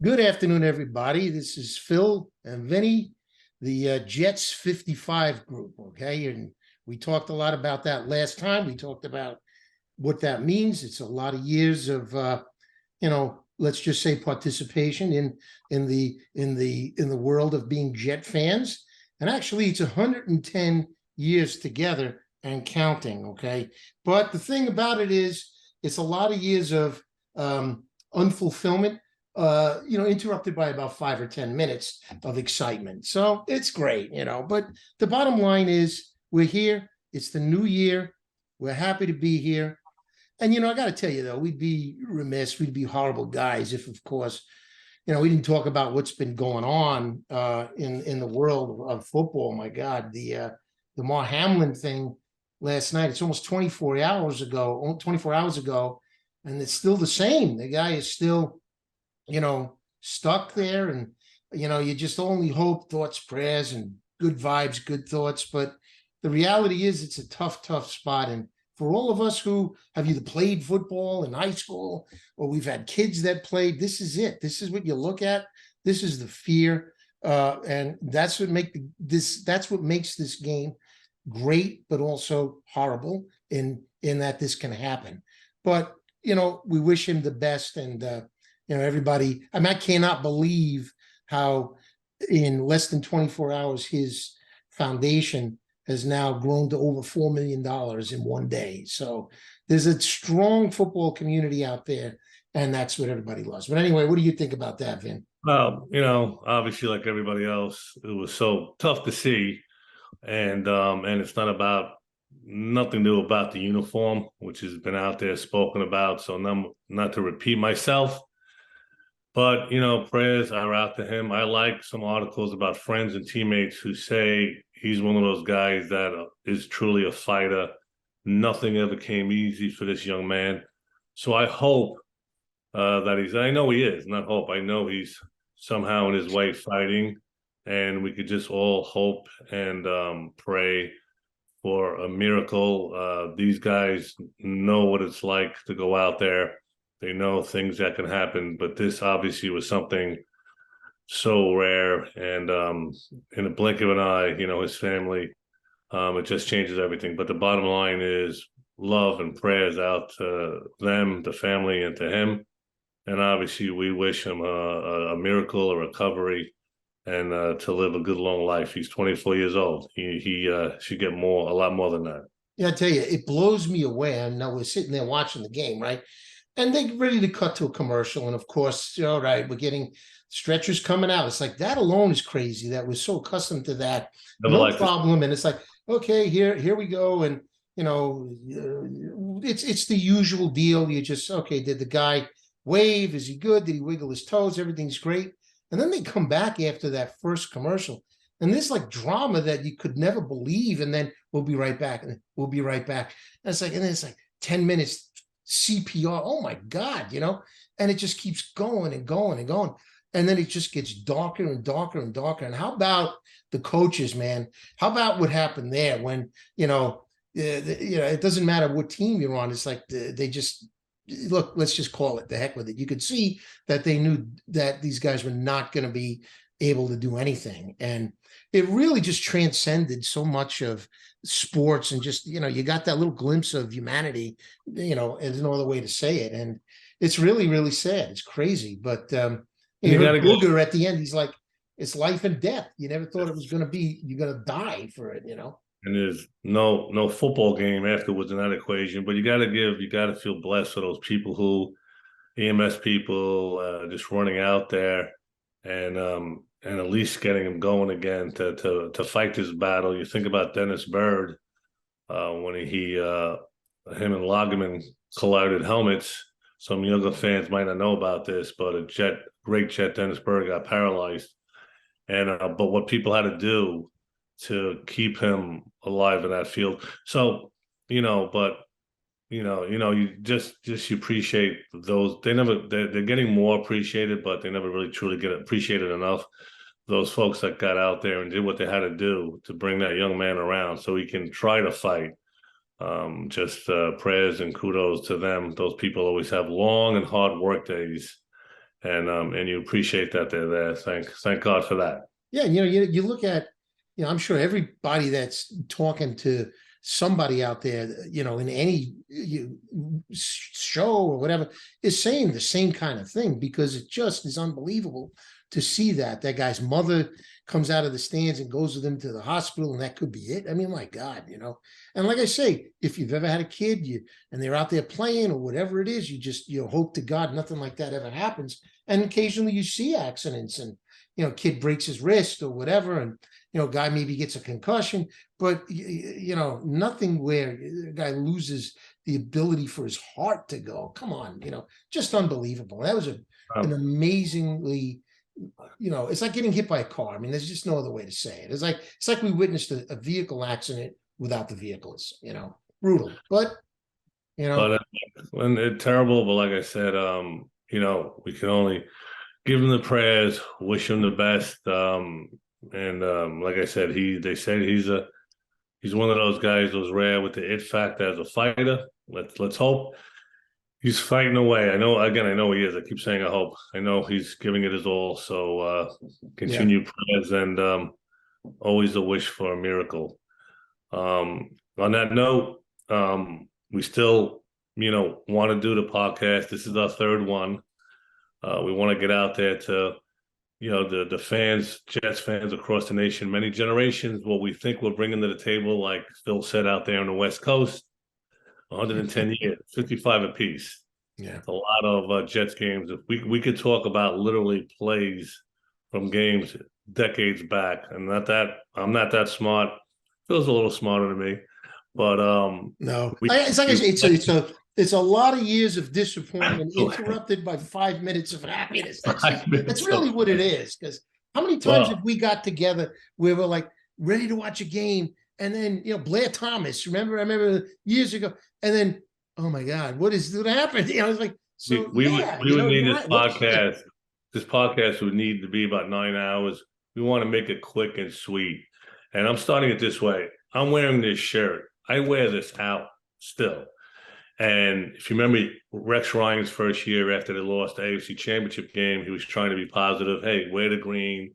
Good afternoon, everybody. This is Phil and Vinny, the Jets 55 group. Okay. And we talked a lot about that last time. We talked about what that means. It's a lot of years of, let's just say participation in the world of being Jet fans. And actually, it's 110 years together and counting. Okay. But the thing about it is, it's a lot of years of unfulfillment, interrupted by about 5 or 10 minutes of excitement. So it's great, but the bottom line is we're here. It's the new year. We're happy to be here. And, I got to tell you, though, we'd be remiss, we'd be horrible guys if, of course, we didn't talk about what's been going on in the world of football. My God, the Damar Hamlin thing last night, it's almost 24 hours ago, and it's still the same. The guy is still stuck there, and you just only hope, thoughts, prayers, and good vibes, good thoughts. But the reality is it's a tough spot. And for all of us who have either played football in high school or we've had kids that played, this is it. This is what you look at. This is the fear. And that's what makes this game great, but also horrible in that this can happen. But we wish him the best. And everybody, I cannot believe how in less than 24 hours, his foundation has now grown to over $4 million in one day. So there's a strong football community out there, and that's what everybody loves. But anyway, what do you think about that, Vin? Well, obviously, like everybody else, it was so tough to see. And it's nothing new about the uniform, which has been out there spoken about. So not to repeat myself, but, prayers are out to him. I like some articles about friends and teammates who say he's one of those guys that is truly a fighter. Nothing ever came easy for this young man. So I hope I know he is, not hope. I know he's somehow in his way fighting, and we could just all hope and pray for a miracle. These guys know what it's like to go out there. They know things that can happen, but this obviously was something so rare. And in a blink of an eye, his family, it just changes everything. But the bottom line is love and prayers out to them, the family, and to him. And obviously, we wish him a miracle, a recovery, and to live a good, long life. He's 24 years old. He should get a lot more than that. Yeah, I tell you, it blows me away. I know we're sitting there watching the game, right? And they're ready to cut to a commercial. And of course, all right, we're getting stretchers coming out. It's like that alone is crazy that we're so accustomed to that. No problem. And it's like, okay, here we go. And, it's the usual deal. You just, okay, did the guy wave? Is he good? Did he wiggle his toes? Everything's great. And then they come back after that first commercial. And there's like drama that you could never believe. And then we'll be right back. And we'll be right back. And then it's like 10 minutes. CPR, oh my God, and it just keeps going and going and going. And then it just gets darker and darker and darker. And how about the coaches, man? How about what happened there when, it doesn't matter what team you're on. It's like they just, look, let's just call it, the heck with it. You could see that they knew that these guys were not going to be able to do anything. And it really just transcended so much of sports, and just, you got that little glimpse of humanity, there's no other way to say it. And it's really, really sad. It's crazy. But you heard Booger at the end, he's like, it's life and death. You never thought it was going to be, you're going to die for it, And there's no football game afterwards in that equation, but you got to feel blessed for those people who, EMS people, just running out there and at least getting him going again to fight this battle. You think about Dennis Byrd when him and Lagerman collided helmets. Some younger fans might not know about this, but great jet Dennis Byrd got paralyzed, and but what people had to do to keep him alive in that field. So you you appreciate those. They're getting more appreciated, but they never really truly get appreciated enough. Those folks that got out there and did what they had to do to bring that young man around so he can try to fight. Prayers and kudos to them. Those people always have long and hard work days, and you appreciate that they're there. Thank God for that. Yeah, you look at, I'm sure everybody that's talking to somebody out there, in any show or whatever, is saying the same kind of thing, because it just is unbelievable to see that guy's mother comes out of the stands and goes with him to the hospital, and that could be it. I mean, my God, and like I say, if you've ever had a kid, and they're out there playing or whatever it is, you hope to God nothing like that ever happens. And occasionally you see accidents, and kid breaks his wrist or whatever, and guy maybe gets a concussion, but nothing where the guy loses the ability for his heart to go. Come on, just unbelievable. That was an amazingly, it's like getting hit by a car. I mean, there's just no other way to say it. It's like we witnessed a vehicle accident without the vehicles. Brutal, but But and it's terrible. But like I said, we can only give him the prayers, wish him the best. And like I said, they said he's one of those guys, those rare with the it factor as a fighter. Let's hope he's fighting away. I know he is. I keep saying I hope. I know he's giving it his all. So continue prayers, and always a wish for a miracle. On that note, we still want to do the podcast. This is our third one. We want to get out there to the fans, Jets fans across the nation, many generations, what we think we're bringing to the table, like Phil said out there on the West Coast, 110 years, 55 apiece. Yeah. It's a lot of Jets games. If we could talk about literally plays from games decades back, and I'm not that smart. Phil's a little smarter than me, but no, it's like I say, it's a lot of years of disappointment interrupted by 5 minutes of happiness. That's really what it is. Because how many times have we got together where we're like ready to watch a game, and then Blair Thomas, I remember years ago, and then oh my God, what happened? I was like, so we would need this podcast. This podcast would need to be about 9 hours. We want to make it quick and sweet. And I'm starting it this way. I'm wearing this shirt. I wear this out still. And if you remember Rex Ryan's first year after they lost the AFC Championship game, he was trying to be positive. Hey, wear the green.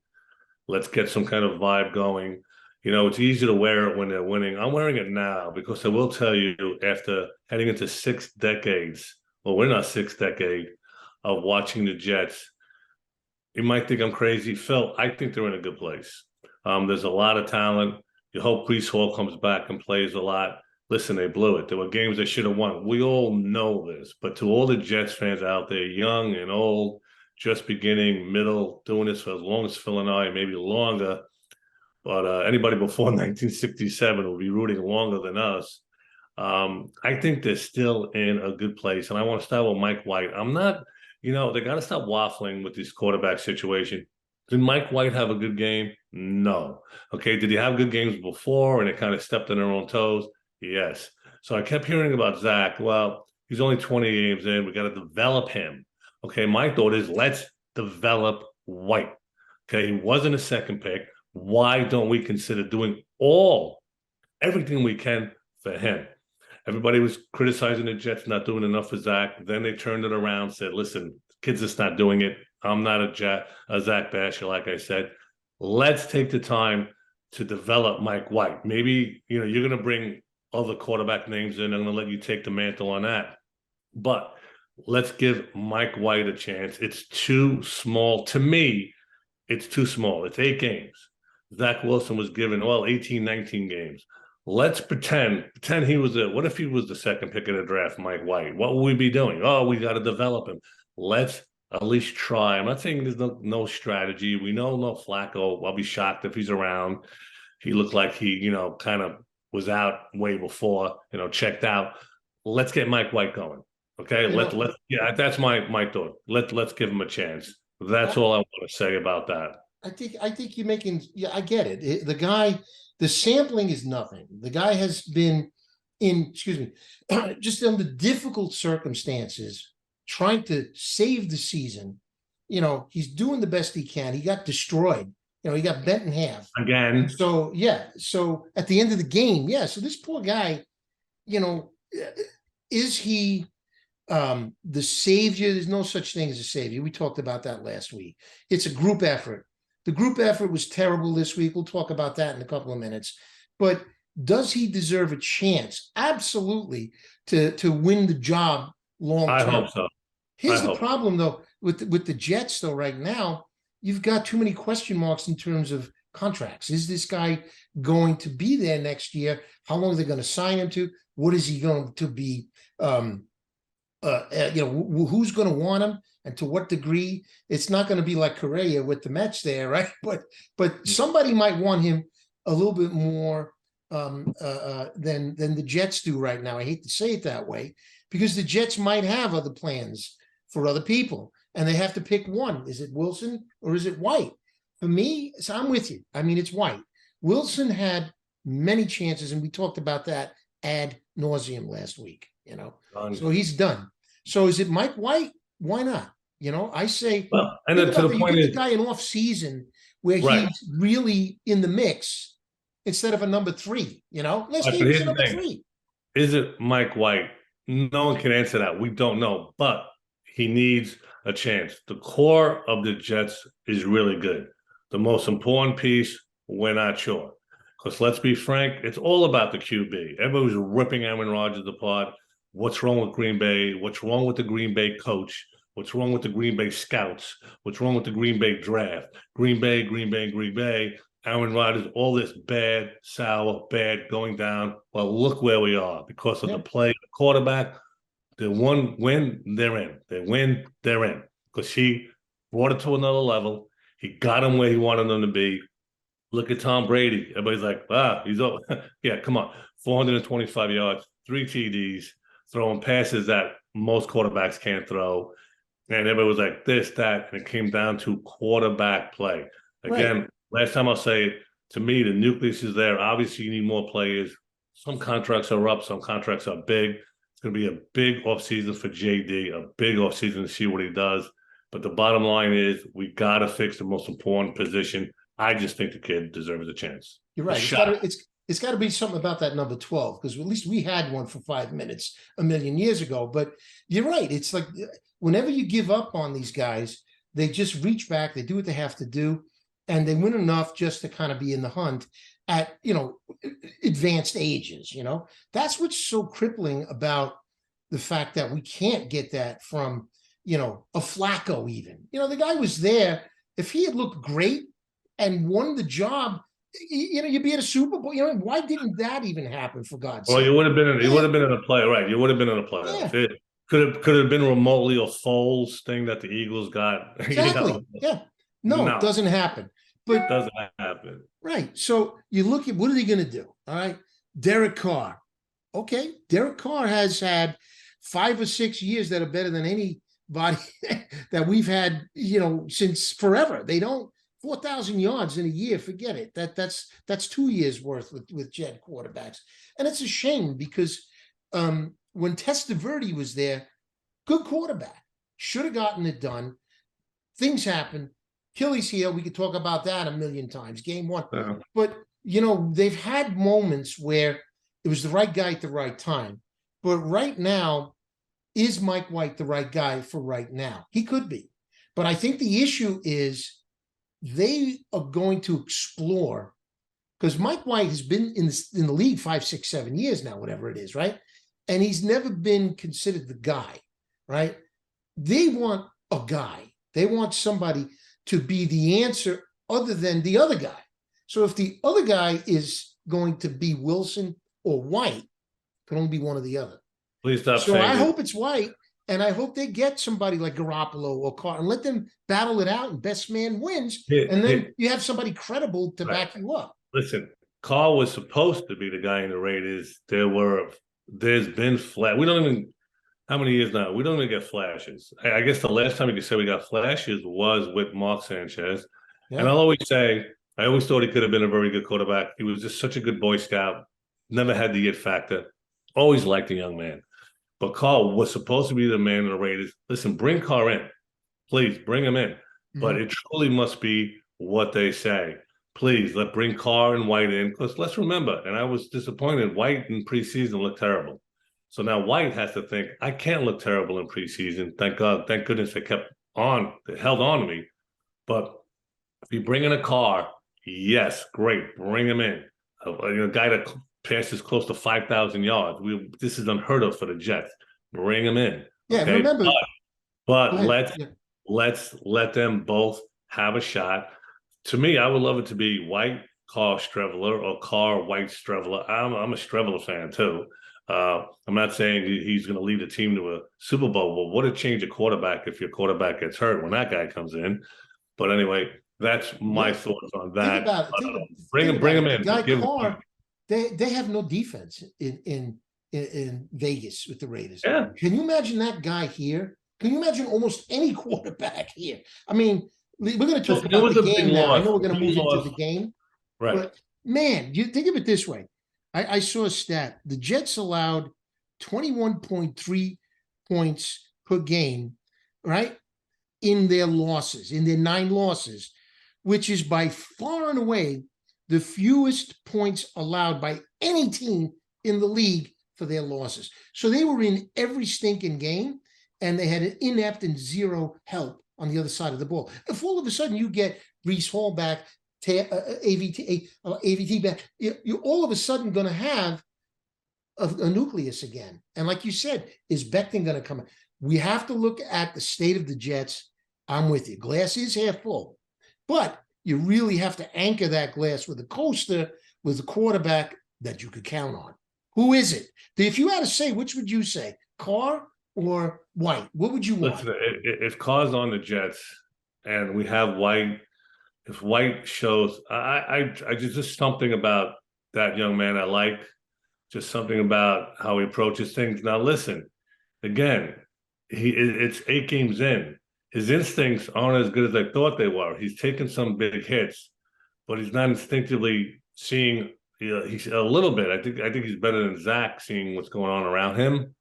Let's get some kind of vibe going. It's easy to wear it when they're winning. I'm wearing it now because I will tell you, after heading into 6 decades, well, we're not 6th decade of watching the Jets, you might think I'm crazy. Phil, I think they're in a good place. There's a lot of talent. You hope Breece Hall comes back and plays a lot. Listen, they blew it. There were games they should have won. We all know this. But to all the Jets fans out there, young and old, just beginning, middle, doing this for as long as Phil and I, maybe longer, but anybody before 1967 will be rooting longer than us. I think they're still in a good place. And I want to start with Mike White. I'm not, they got to stop waffling with this quarterback situation. Did Mike White have a good game? No. Okay, did he have good games before and it kind of stepped on their own toes? Yes. So I kept hearing about Zach. Well, he's only 20 games in. We got to develop him. Okay, my thought is let's develop White. Okay, he wasn't a second pick. Why don't we consider doing everything we can for him? Everybody was criticizing the Jets not doing enough for Zach. Then they turned it around, said, listen, kids just not doing it. I'm not a Zach basher, like I said. Let's take the time to develop Mike White. Maybe, you're going to bring other quarterback names in. I'm going to let you take the mantle on that. But let's give Mike White a chance. It's too small. To me, it's too small. It's 8 games. Zach Wilson was given, 18, 19 games. Let's pretend he was what if he was the second pick of the draft, Mike White? What would we be doing? Oh, we got to develop him. Let's at least try. I'm not saying there's no strategy. We know no Flacco. I'll be shocked if he's around. He looked like he, kind of was out way before, checked out. Let's get Mike White going. Okay. That's my thought. Let's give him a chance. That's all I want to say about that. I think you're making, I get it. The guy, the sampling is nothing. The guy has been just under difficult circumstances, trying to save the season. He's doing the best he can. He got destroyed. He got bent in half. Again. So, So at the end of the game, so this poor guy, is he The savior, there's no such thing as a savior. We talked about that last week. It's a group effort. The group effort was terrible this week. We'll talk about that in a couple of minutes. But does he deserve a chance? Absolutely, to win the job long term. I hope so. Here's the problem, though, with the Jets, though, right now, you've got too many question marks in terms of contracts. Is this guy going to be there next year? How long are they going to sign him to? What is he going to be? Who's going to want him and to what degree? It's not going to be like Correa with the Mets there, right? But somebody might want him a little bit more than the Jets do right now. I hate to say it that way, because the Jets might have other plans for other people, and they have to pick one. Is it Wilson or is it White? For me, so I'm with you. I mean, it's White. Wilson had many chances, and we talked about that ad nauseum last week, so he's done. So is it Mike White? Why not? I say, well, and then to the point is, the guy in off season where he's really in the mix instead of a number 3, let's give him a number 3. Is it Mike White? No one can answer that. We don't know, but he needs a chance. The core of the Jets is really good. The most important piece, we're not sure. Because let's be frank, it's all about the QB. Everybody was ripping Aaron Rodgers apart. What's wrong with Green Bay? What's wrong with the Green Bay coach? What's wrong with the Green Bay scouts? What's wrong with the Green Bay draft? Green Bay, Aaron Rodgers, all this bad, sour, bad going down. Well, look where we are because of the play, the quarterback. They win, they're in. They win, they're in. Because he brought it to another level. He got him where he wanted them to be. Look at Tom Brady. Everybody's like, he's over. Yeah, come on. 425 yards, 3 TDs, throwing passes that most quarterbacks can't throw. And everybody was like this, that, and it came down to quarterback play. Again, last time I'll say it, to me, the nucleus is there. Obviously, you need more players. Some contracts are up, some contracts are big. It's going to be a big offseason for JD, a big offseason to see what he does. But the bottom line is we got to fix the most important position. I just think the kid deserves a chance. You're right. It's got to be something about that number 12, because at least we had one for 5 minutes a million years ago. But you're right. It's like whenever you give up on these guys, they just reach back, they do what they have to do, and they win enough just to kind of be in the hunt at, advanced ages. That's what's so crippling about the fact that we can't get that from, a Flacco even. The guy was there. If he had looked great and won the job, you'd be at a Super Bowl. Why didn't that even happen, for God's sake? Well, you would have been in a play, right? You would have been in a playoff. Yeah. It could have been remotely a Foles thing that the Eagles got. Exactly. Yeah. No, it doesn't happen. But it doesn't happen. Right. So you look at what are they going to do? All right. Derek Carr. Okay. Derek Carr has had 5 or 6 years that are better than anybody that we've had, since forever. They don't 4,000 yards in a year. Forget it. That's 2 years worth with Jet quarterbacks. And it's a shame because when Testaverde was there, good quarterback, should have gotten it done. Things happen. Achilles heel, we could talk about that a million times. Game 1. Yeah. But, they've had moments where it was the right guy at the right time. But right now, is Mike White the right guy for right now? He could be. But I think the issue is they are going to explore, because Mike White has been in the league 5, 6, 7 years now, whatever it is, right? And he's never been considered the guy, right? They want a guy. They want somebody to be the answer other than the other guy. So if the other guy is going to be Wilson or White, it can only be one or the other. Please stop saying I hope it's White, and I hope they get somebody like Garoppolo or Carr and let them battle it out, and best man wins. And then you have somebody credible to back you up. Listen, Carr was supposed to be the guy in the Raiders. There's been flash. We don't even, how many years now? We don't even get flashes. I guess the last time you could say we got flashes was with Mark Sanchez. Yeah. And I'll always say, I always thought he could have been a very good quarterback. He was just such a good Boy Scout. Never had the it factor. Always liked the young man. But Carr was supposed to be the man in the Raiders. Listen, bring Carr in. Please, bring him in. Mm-hmm. But it truly must be what they say. Please, bring Carr and White in. Because let's remember, and I was disappointed, White in preseason looked terrible. So now White has to think, I can't look terrible in preseason. Thank God, thank goodness they held on to me. But if you bring in a car, yes, great, bring him in. A guy that passes close to 5,000 yards. This is unheard of for the Jets. Bring him in. Yeah, Okay, remember. but let's let them both have a shot. To me, I would love it to be White, Carr, Streveler, or Carr, White, Streveler. I'm a Streveler fan too. I'm not saying he's going to lead the team to a Super Bowl. Well, what a change of quarterback if your quarterback gets hurt when that guy comes in. But anyway, that's my thoughts on that. Think about it. Bring him in. The guy Carr, they have no defense in Vegas with the Raiders. Yeah. Can you imagine that guy here? Can you imagine almost any quarterback here? I mean, we're going to talk about the game now. I know we're going to move into the game. Right. But man, you think of it this way. I saw a stat. The Jets allowed 21.3 points per game, right? In their losses, in their 9 losses, which is by far and away the fewest points allowed by any team in the league for their losses. So they were in every stinking game, and they had an inept and zero help on the other side of the ball. If all of a sudden you get Breece Hall back, AVT back, you're all of a sudden going to have a nucleus again. And like you said, is Becton going to come in? We have to look at the state of the Jets. I'm with you. Glass is half full. But you really have to anchor that glass with a coaster, with a quarterback that you could count on. Who is it? If you had to say, which would you say? Carr or White? What would you want? Listen, if Carr's on the Jets and we have White, if White shows, I just something about that young man I like, just something about how he approaches things. Now, listen, again, it's 8 games in. His instincts aren't as good as I thought they were. He's taken some big hits, but he's not instinctively seeing. He's a little bit. I think he's better than Zach seeing what's going on around him.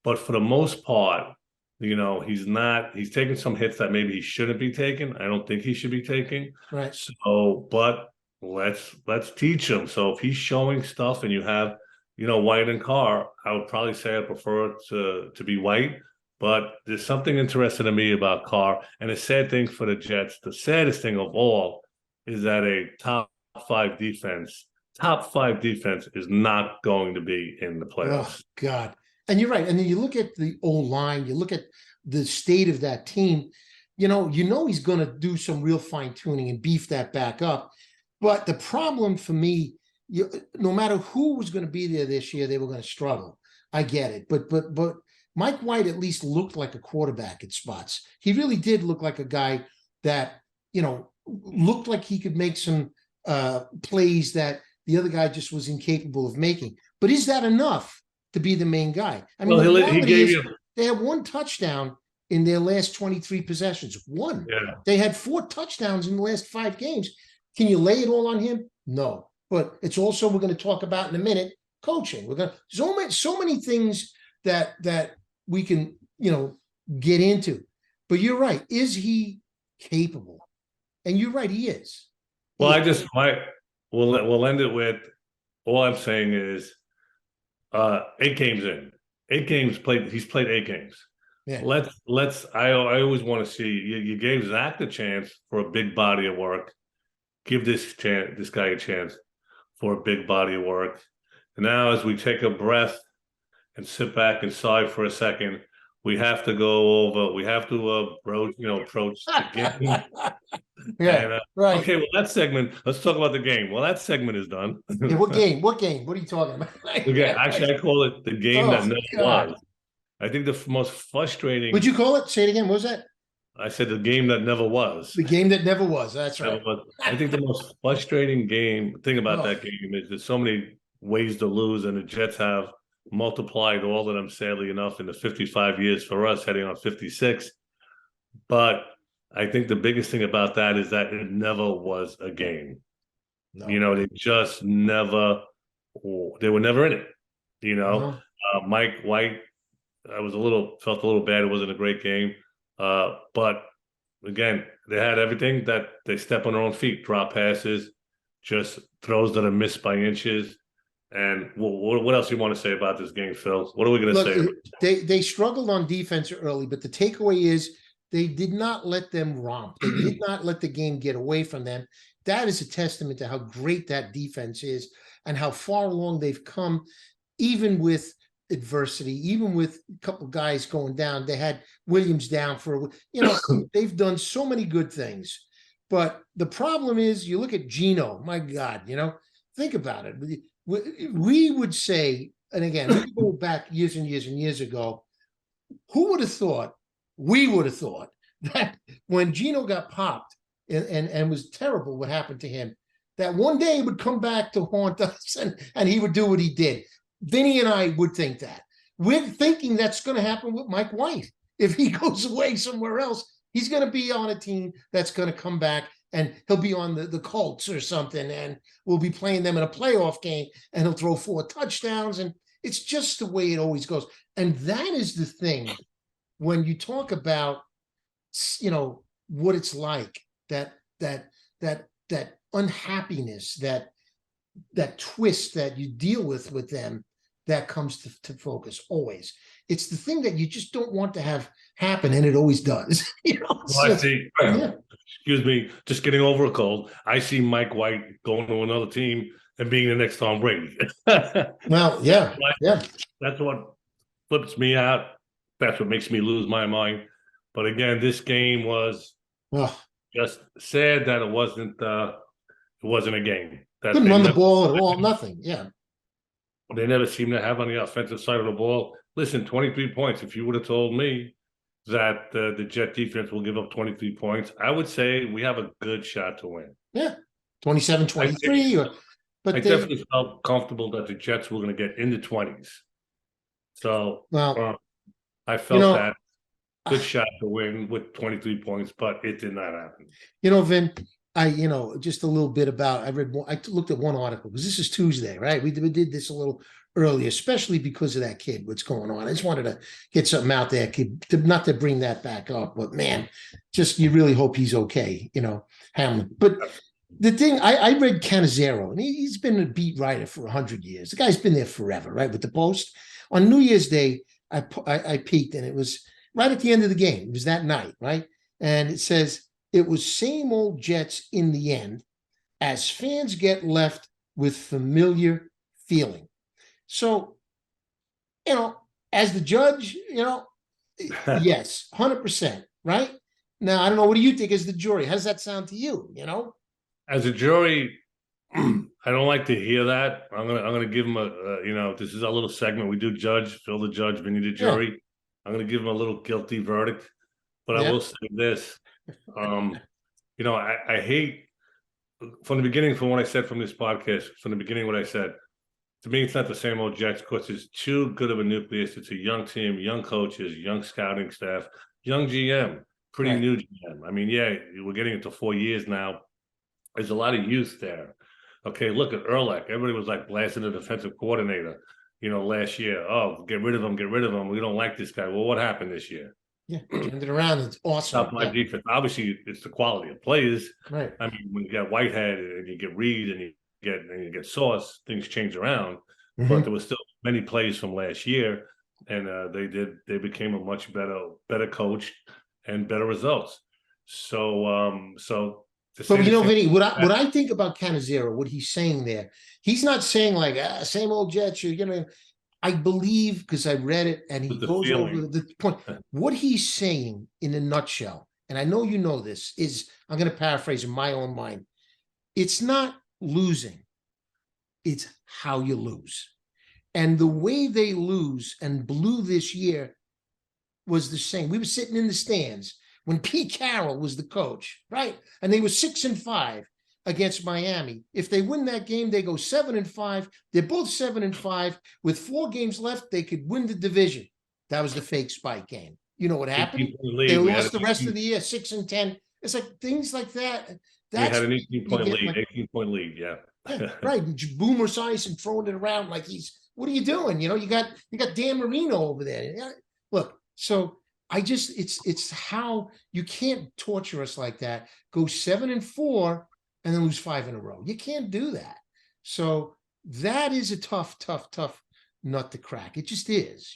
But for the most part, he's not. He's taking some hits that maybe he shouldn't be taking. I don't think he should be taking. Right. So, but let's teach him. So if he's showing stuff, and you have, White and Carr, I would probably say I prefer it to be White. But there's something interesting to me about Carr, and the sad thing for the Jets, the saddest thing of all, is that a top five defense is not going to be in the playoffs. Oh, God. And you're right. And then you look at the O-line, you look at the state of that team, he's going to do some real fine-tuning and beef that back up. But the problem for me, no matter who was going to be there this year, they were going to struggle. I get it. But Mike White at least looked like a quarterback at spots. He really did look like a guy that, looked like he could make some plays that the other guy just was incapable of making. But is that enough to be the main guy? I mean, they had 1 touchdown in their last 23 possessions. One. Yeah. They had 4 touchdowns in the last 5 games. Can you lay it all on him? No. But it's also, we're going to talk about in a minute, coaching. We're going to so many things that we can, get into. But you're right. Is he capable? And you're right, he is. Well, we'll end it with, all I'm saying is 8 games in. 8 games played. He's played 8 games. Yeah. I always want to see, you gave Zach the chance for a big body of work. Give this guy a chance for a big body of work. And now, as we take a breath and sit back and sigh for a second, we have to approach the game. Yeah, right. Okay, well, that segment, let's talk about the game. Well, that segment is done. Yeah, what game? What are you talking about? Actually, I call it the game that never was. I think the most frustrating. What'd you call it? Say it again. What was that? I said the game that never was. The game that never was. That's right. I think the most frustrating thing about that game is there's so many ways to lose, and the Jets have multiplied all of them, sadly enough, in the 55 years for us, heading on 56. But I think the biggest thing about that is that it never was a game. No. They just never, they were never in it. Mike White, felt a little bad. It wasn't a great game. But again, they had everything that they step on their own feet, drop passes, just throws that are missed by inches. And what else you want to say about this game, Phil? What are we going to say? They struggled on defense early, but the takeaway is they did not let them romp. They did not let the game get away from them. That is a testament to how great that defense is and how far along they've come, even with adversity, even with a couple guys going down. They had Williams down for, they've done so many good things. But the problem is, you look at Geno, my God, think about it. We would say, and again, we go back years and years and years ago, who would have thought, we would have thought that when Geno got popped and was terrible what happened to him, that one day he would come back to haunt us and he would do what he did. Vinny and I would think that. We're thinking that's going to happen with Mike White. If he goes away somewhere else, he's going to be on a team that's going to come back, and he'll be on the Colts or something, and we'll be playing them in a playoff game, and he'll throw 4 touchdowns, and it's just the way it always goes. And that is the thing when you talk about, what it's like, that unhappiness, that twist that you deal with them, that comes to focus always. It's the thing that you just don't want to have happen, and it always does. I see. Excuse me, just getting over a cold. I see Mike White going to another team and being the next Tom Brady. Well, yeah. That's what flips me out. That's what makes me lose my mind. But again, this game was just sad that it wasn't a game. Couldn't run the ball at all, nothing. Yeah. They never seem to have on the offensive side of the ball. Listen, 23 points. If you would have told me that the Jet defense will give up 23 points, I would say we have a good shot to win. Yeah, 27-23. I definitely felt comfortable that the Jets were going to get in the 20s. So I felt that good shot to win with 23 points, but it did not happen. Vin, just a little bit about, I looked at one article, because this is Tuesday, right? We did this a little early, especially because of that kid, what's going on. I just wanted to get something out there, not to bring that back up, but man, just, you really hope he's okay, Hamlin. But the thing, I read Cannizzaro, and he's been a beat writer for 100 years. The guy's been there forever, right? With the Post. On New Year's Day, I peeked, and it was right at the end of the game. It was that night, right? And it says, it was same old Jets in the end, as fans get left with familiar feeling. So, as the judge, yes, 100%, right? Now, I don't know, what do you think as the jury? How does that sound to you, As a jury, I don't like to hear that. I'm gonna give him this is our little segment. We do judge, Phil the judge, Vinny the jury. Yeah. I'm gonna give him a little guilty verdict. But I will say this. I hate, from the beginning, from what I said from this podcast, from the beginning, what I said, to me, it's not the same old Jets, because it's too good of a nucleus. It's a young team, young coaches, young scouting staff, young GM, pretty new GM. I mean, we're getting into 4 years now. There's a lot of youth there. Okay, look at Urlacher. Everybody was like blasting the defensive coordinator, last year. Oh, get rid of him. We don't like this guy. Well, what happened this year? Yeah, turned it around. It's awesome. Top line defense. Obviously, it's the quality of players. Right. I mean, when you get Whitehead and you get Reed and you get Sauce, things change around. Mm-hmm. But there were still many plays from last year, and they became a much better coach and better results. So Vinny, what I think about Cannizzaro, what he's saying there, he's not saying like same old Jets. I believe, because I read it, and he goes over the point. What he's saying in a nutshell, and I know you know this, is, I'm going to paraphrase in my own mind, it's not losing, it's how you lose. And the way they lose and blew this year was the same. We were sitting in the stands when Pete Carroll was the coach, right? And they were 6-5 against Miami. If they win that game, they go 7-5. They're both 7-5. With 4 games left, they could win the division. That was the fake spike game. You know what happened? They lost the rest of the year, 6-10. It's like things like that. That's, we had an 18-point lead, 18-point lead, yeah. Right. Boomer Esiason throwing it around like what are you doing? You got Dan Marino over there. Look, so it's how you can't torture us like that. Go 7-4 and then lose 5 in a row. You can't do that. So that is a tough, tough, tough nut to crack. It just is,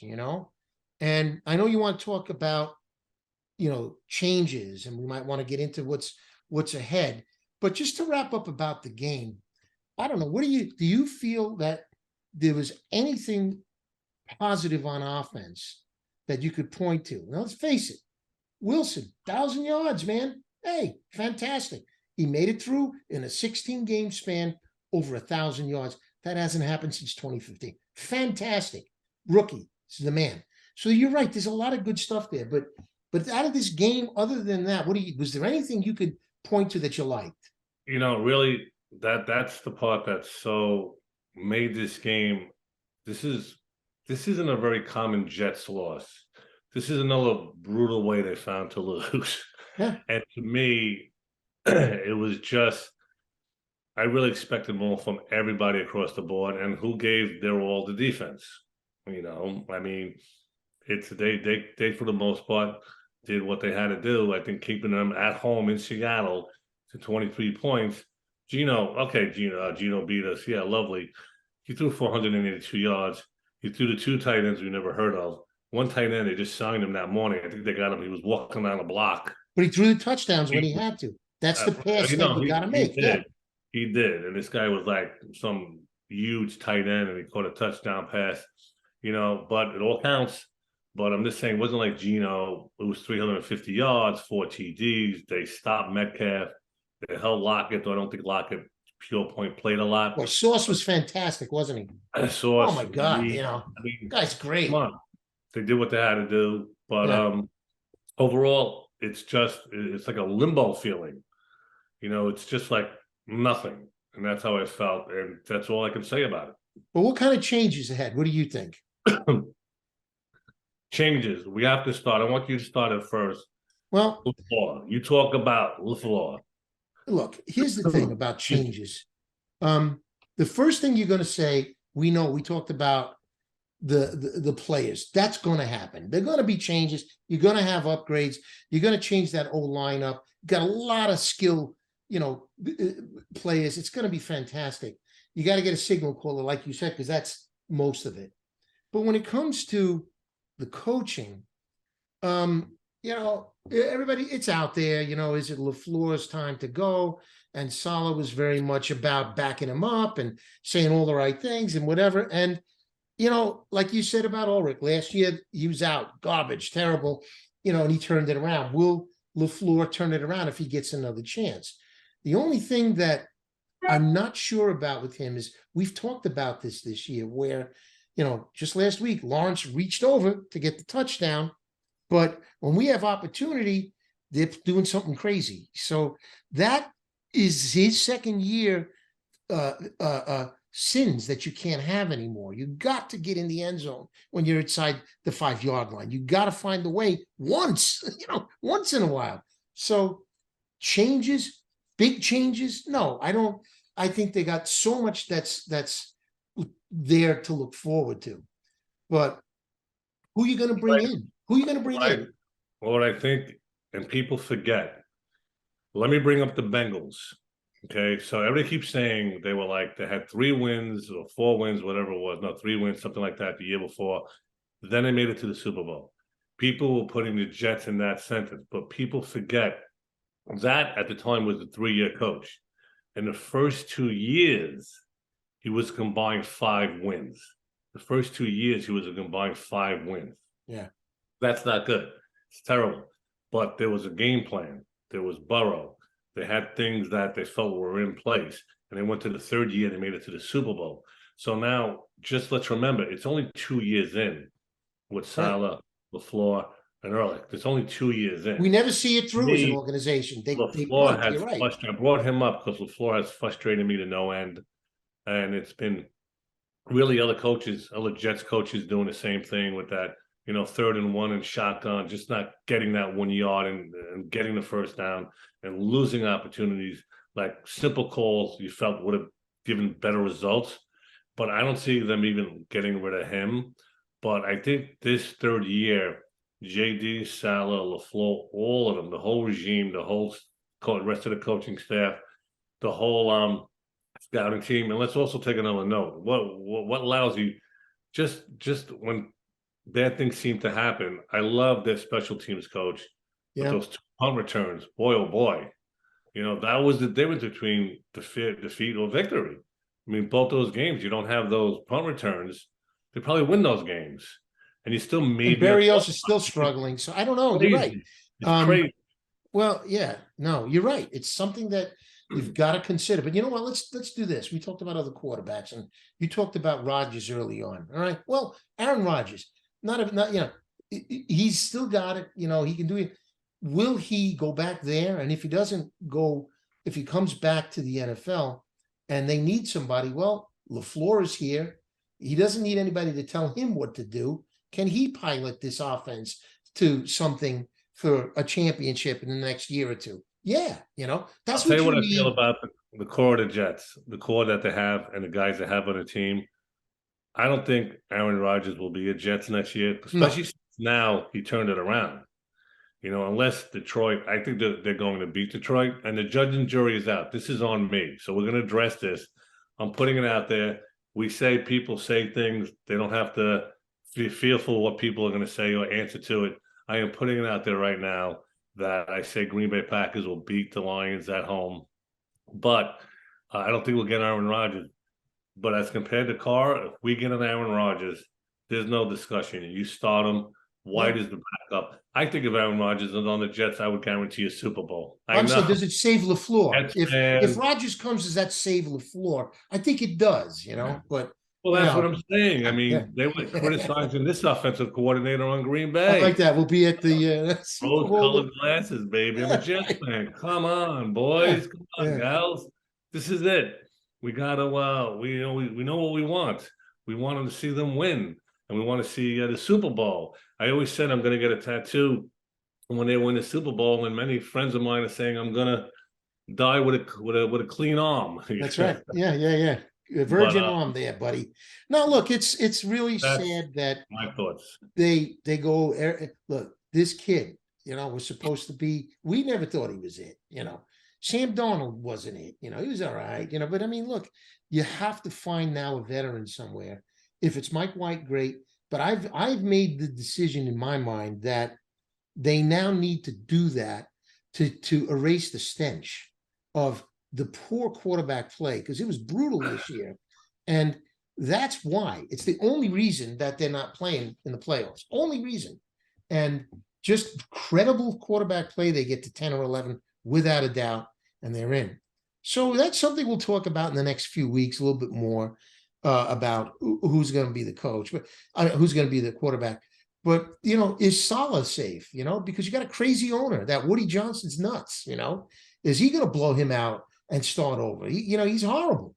And I know you want to talk about, changes, and we might want to get into what's ahead. But just to wrap up about the game, I don't know. Do you feel that there was anything positive on offense that you could point to? Now, let's face it, Wilson, 1,000 yards, man. Hey, fantastic. He made it through in a 16-game span, over 1,000 yards. That hasn't happened since 2015. Fantastic. Rookie. This is the man. So you're right. There's a lot of good stuff there. But out of this game, other than that, was there anything you could point to that you liked? Really, that's the part that so made this game. This isn't a very common Jets loss. This is another brutal way they found to lose. Yeah. And to me, it was just, I really expected more from everybody across the board, and who gave their all the defense. I mean, it's they for the most part did what they had to do. I think keeping them at home in Seattle to 23 points. Gino beat us. Yeah, lovely. He threw 482 yards. He threw the 2 tight ends we never heard of. One tight end, they just signed him that morning. I think they got him. He was walking down the block. But he threw the touchdowns when he had to. That's the pass that you got to make. He did. And this guy was like some huge tight end, and he caught a touchdown pass. But it all counts. But I'm just saying, it wasn't like Gino. It was 350 yards, 4 TDs. They stopped Metcalf. They held Lockett, though I don't think Lockett pure point played a lot. Well, Sauce was fantastic, wasn't he? Sauce. Oh my God, guy's great. Come on. They did what they had to do. But overall, it's like a limbo feeling. It's just like nothing. And that's how I felt. And that's all I can say about it. But what kind of changes ahead? What do you think? Changes. We have to start. I want you to start it first. Well, LaFleur. You talk about LaFleur. Look, here's the thing about changes. The first thing you're going to say, we talked about the players. That's going to happen. They're going to be changes. You're going to have upgrades. You're going to change that whole lineup. Got a lot of skill, players. It's going to be fantastic. You got to get a signal caller, like you said, because that's most of it. But when it comes to the coaching, everybody, it's out there, is it LaFleur's time to go? And Saleh was very much about backing him up and saying all the right things and whatever. And, like you said about Ulrich, last year he was out, garbage, terrible, and he turned it around. Will LaFleur turn it around if he gets another chance? The only thing that I'm not sure about with him is we've talked about this year where, just last week, Lawrence reached over to get the touchdown. But when we have opportunity, they're doing something crazy. So that is his second year sins that you can't have anymore. You got to get in the end zone when you're inside the 5-yard line. You got to find the way once in a while. So changes, big changes. No, I don't. I think they got so much that's there to look forward to. But who are you going to bring in? Who are you going to bring in? Well, what I think, and people forget, let me bring up the Bengals. Okay, so everybody keeps saying they had 3 wins or 4 wins, whatever it was. No, 3 wins, something like that the year before. Then they made it to the Super Bowl. People were putting the Jets in that sentence, but people forget that at the time was a 3-year coach. In the first 2 years, he was combined 5 wins. The first 2 years, he was a combined 5 wins. Yeah. That's not good. It's terrible. But there was a game plan. There was Burrow. They had things that they felt were in place. And they went to the 3rd year, they made it to the Super Bowl. So now, just let's remember, it's only 2 years in with Saleh, LaFleur, and Ehrlich. It's only 2 years in. We never see it through as an organization. LaFleur has frustrated. I brought him up because LaFleur has frustrated me to no end. And it's been really other Jets coaches doing the same thing with that, 3rd and 1 and shotgun, just not getting that 1 yard and getting the first down and losing opportunities, like simple calls you felt would have given better results. But I don't see them even getting rid of him. But I think this 3rd year, JD, Saleh, LaFleur, all of them, the whole regime, the whole rest of the coaching staff, the whole scouting team. And let's also take another note. What allows you just when bad things seem to happen? I love their special teams coach, but Yeah. those 2 punt returns, boy oh boy, that was the difference between defeat or victory. I mean, both those games, you don't have those punt returns, they probably win those games, and you still And maybe Berrios is still struggling. So I don't know. You're right. It's crazy. Well, yeah, no, you're right. It's something that you've got to consider. But you know what? Let's do this. We talked about other quarterbacks, and you talked about Rodgers early on. All right. Well, Aaron Rodgers, not he's still got it. He can do it. Will he go back there? And if he doesn't go, if he comes back to the NFL and they need somebody, well, LaFleur is here. He doesn't need anybody to tell him what to do. Can he pilot this offense to something for a championship in the next year or two? Yeah, that's I'll tell you what what I you feel need. about the core of the Jets, the core that they have, and the guys they have on the team. I don't think Aaron Rodgers will be a Jets next year, especially since now he turned it around. Unless Detroit, I think they're going to beat Detroit, and the judge and jury is out. This is on me, so we're going to address this. I'm putting it out there. People say things. They don't have to be fearful of what people are going to say or answer to it. I am putting it out there right now that I say Green Bay Packers will beat the Lions at home, but I don't think we'll get Aaron Rodgers. But as compared to Carr, if we get an Aaron Rodgers, there's no discussion. You start him. White is the backup. I think if Aaron Rodgers is on the Jets, I would guarantee a Super Bowl. I'm saying, does it save LaFleur? If And Rodgers comes, does that save LaFleur? I think it does, but well, that's what I'm saying. I mean, yeah. they were criticizing this offensive coordinator on Green Bay. I like that. We'll be at the Super Bowl. Rose-colored glasses, baby. I'm a Jets fan. Come on, boys. Come on, gals. This is it. We gotta. We know what we want. We want them to see them win, and we want to see the Super Bowl. I always said I'm going to get a tattoo when they win the Super Bowl, and many friends of mine are saying I'm going to die with a clean arm. That's right. Yeah. A virgin arm there, buddy. No, look, it's really sad that my thoughts. They go, look, this kid, was supposed to be. We never thought he was it. Sam Darnold wasn't it. He was all right. But I mean, look, you have to find now a veteran somewhere. If it's Mike White, great. But I've made the decision in my mind that they now need to do that to erase the stench of the poor quarterback play, because it was brutal this year. And that's why. It's the only reason that they're not playing in the playoffs. Only reason. And just credible quarterback play, they get to 10 or 11 without a doubt, and they're in. So that's something we'll talk about in the next few weeks, a little bit more about who's going to be the coach, but who's going to be the quarterback. But, is Saleh safe, because you got a crazy owner. That Woody Johnson's nuts, Is he going to blow him out and start over? He's horrible.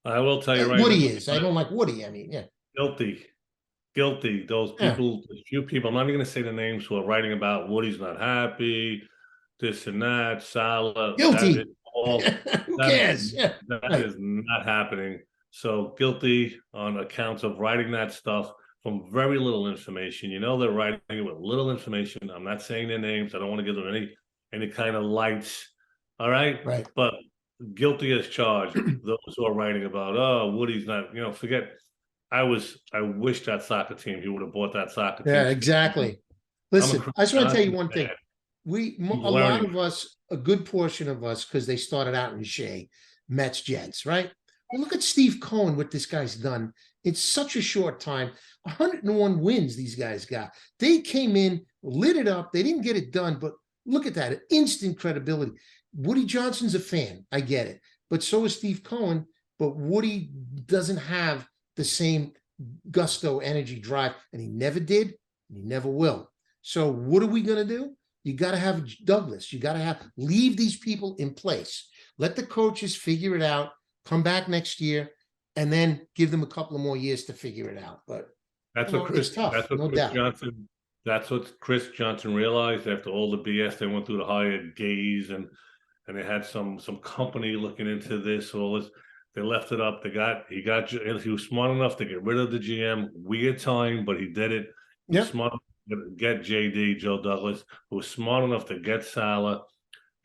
I will tell you right Woody is. I don't like Woody. I mean, yeah. Guilty. Those people, a few people, I'm not even going to say the names, who are writing about Woody's not happy, this and that, Saleh. Guilty. Who cares? That is not happening. So guilty on accounts of writing that stuff from very little information. They're writing it with little information. I'm not saying their names. I don't want to give them any kind of lights. All right. Right. But guilty as charged. Those who are writing about, Woody's not, forget. I wish that soccer team, he would have bought that soccer team. Yeah, exactly. Listen, I just want to tell you one thing. A lot of us, a good portion of us, because they started out in Shea, Mets, Jets, right? Well, look at Steve Cohen, what this guy's done. It's such a short time. 101 wins these guys got. They came in, lit it up. They didn't get it done, but look at that. Instant credibility. Woody Johnson's a fan. I get it. But so is Steve Cohen. But Woody doesn't have the same gusto, energy, drive, and he never did, and he never will. So what are we going to do? You got to have Douglas. You got to leave these people in place. Let the coaches figure it out, come back next year, and then give them a couple of more years to figure it out. But that's what Chris Johnson. That's what Chris Johnson realized after all the BS they went through to hire gays and they had some company looking into this. All this, they left it up. He was smart enough to get rid of the GM. Weird time, but he did it. Smart enough to get JD, Joe Douglas, who was smart enough to get Saleh.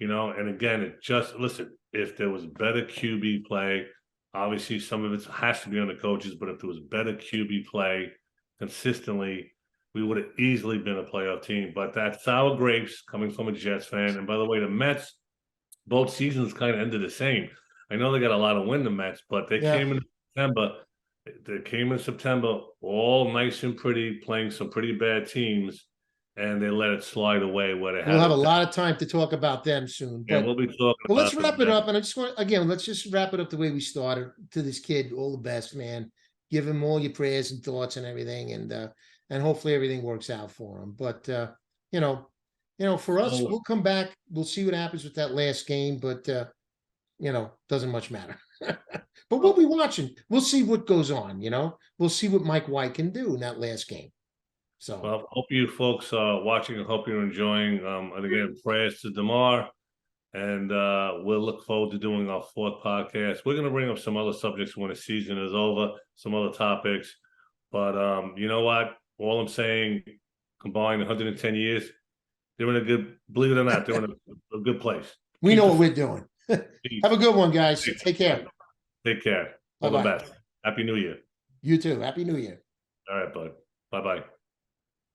And again, listen, if there was better QB play, obviously some of it has to be on the coaches, but if there was better QB play consistently, we would have easily been a playoff team. But that's sour grapes coming from a Jets fan. And by the way, the Mets, both seasons kind of ended the same. I know they got a lot of win, the Mets, but they came in September. They came in September all nice and pretty, playing some pretty bad teams, and they let it slide away where they had. We'll have a lot of time to talk about them soon. Yeah, But we'll be talking. Well, let's wrap it up. And I just want, again, let's just wrap it up the way we started. To this kid, all the best, man. Give him all your prayers and thoughts and everything. And hopefully everything works out for him. But, for us, we'll come back. We'll see what happens with that last game. But, doesn't much matter. But we'll be watching. We'll see what goes on, We'll see what Mike White can do in that last game. So, well, hope you folks are watching. I hope you're enjoying. And again, prayers to Damar. And we'll look forward to doing our 4th podcast. We're going to bring up some other subjects when the season is over, some other topics. But you know what? All I'm saying, combined 110 years, they're in a good, believe it or not, they're in a good place. We know what we're doing. Have a good one, guys. Take care. Take care. All the best. Happy New Year. You too. Happy New Year. All right, bud. Bye-bye.